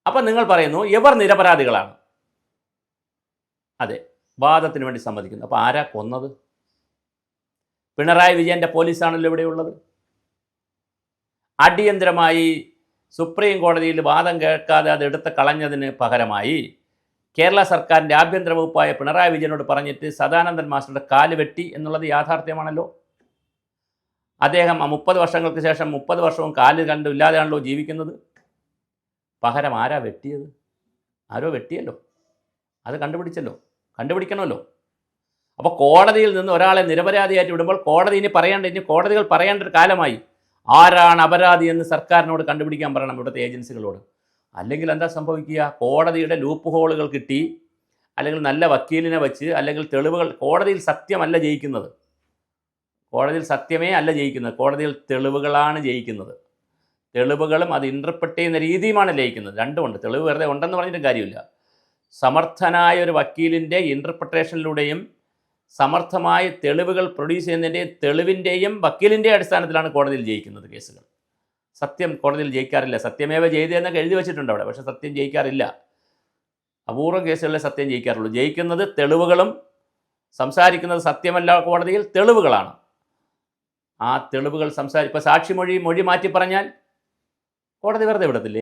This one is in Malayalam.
അപ്പം നിങ്ങൾ പറയുന്നു ഇവർ നിരപരാധികളാണ്. അതെ, വാദത്തിന് വേണ്ടി സമ്മതിക്കുന്നു. അപ്പോൾ ആരാ കൊന്നത്? പിണറായി വിജയൻ്റെ പോലീസാണല്ലോ ഇവിടെയുള്ളത്. അടിയന്തരമായി സുപ്രീം കോടതിയിൽ വാദം കേൾക്കാതെ അത് എടുത്ത് കളഞ്ഞതിന് പകരമായി കേരള സർക്കാരിൻ്റെ ആഭ്യന്തര വകുപ്പായ പിണറായി വിജയനോട് പറഞ്ഞിട്ട് സദാനന്ദൻ മാസ്റ്ററുടെ കാല് വെട്ടി എന്നുള്ളത് യാഥാർത്ഥ്യമാണല്ലോ. അദ്ദേഹം 30 വർഷങ്ങൾക്ക് ശേഷം 30 വർഷവും കാല് ഇല്ലാതെയാണല്ലോ ജീവിക്കുന്നത്. പകരം ആരാ വെട്ടിയത്? ആരോ വെട്ടിയല്ലോ, അത് കണ്ടുപിടിക്കണമല്ലോ. അപ്പോൾ കോടതിയിൽ നിന്ന് ഒരാളെ നിരപരാധിയായിട്ട് വിടുമ്പോൾ ഇനി കോടതികൾ പറയേണ്ട ഒരു കാലമായി. ആരാണ് അപരാധി എന്ന് സർക്കാരിനോട് കണ്ടുപിടിക്കാൻ പറയണം, ഇവിടുത്തെ ഏജൻസികളോട്. അല്ലെങ്കിൽ എന്താ സംഭവിക്കുക? കോടതിയുടെ ലൂപ്പ് ഹോളുകൾ കിട്ടി, അല്ലെങ്കിൽ നല്ല വക്കീലിനെ വെച്ച്, അല്ലെങ്കിൽ തെളിവുകൾ. കോടതിയിൽ സത്യമല്ല ജയിക്കുന്നത്, കോടതിയിൽ തെളിവുകളാണ് ജയിക്കുന്നത്. തെളിവുകളും അത് ഇൻ്റർപ്രറ്റ് ചെയ്യുന്ന രീതിയുമാണ് ലയിക്കുന്നത്. രണ്ടുമുണ്ട്. തെളിവ് വെറുതെ ഉണ്ടെന്ന് പറഞ്ഞിട്ട് കാര്യമില്ല. സമർത്ഥനായ ഒരു വക്കീലിൻ്റെ ഇൻ്റർപ്രിട്ടേഷനിലൂടെയും സമർത്ഥമായ തെളിവുകൾ പ്രൊഡ്യൂസ് ചെയ്യുന്നതിൻ്റെയും തെളിവിൻ്റെയും വക്കീലിൻ്റെ അടിസ്ഥാനത്തിലാണ് കോടതിയിൽ ജയിക്കുന്നത് കേസുകൾ. സത്യം കോടതിയിൽ ജയിക്കാറില്ല. സത്യമേവ ജയതേന്നൊക്കെ എഴുതി വെച്ചിട്ടുണ്ട് അവിടെ, പക്ഷേ സത്യം ജയിക്കാറില്ല. അപൂർവം കേസുകളിലെ സത്യം ജയിക്കാറുള്ളൂ. ജയിക്കുന്നത് തെളിവുകളും, സംസാരിക്കുന്നത് സത്യമല്ല, കോടതിയിൽ തെളിവുകളാണ്. ആ തെളിവുകൾ ഇപ്പോൾ മൊഴി മാറ്റി പറഞ്ഞാൽ കോടതി വെറുതെ വിടത്തില്ലേ?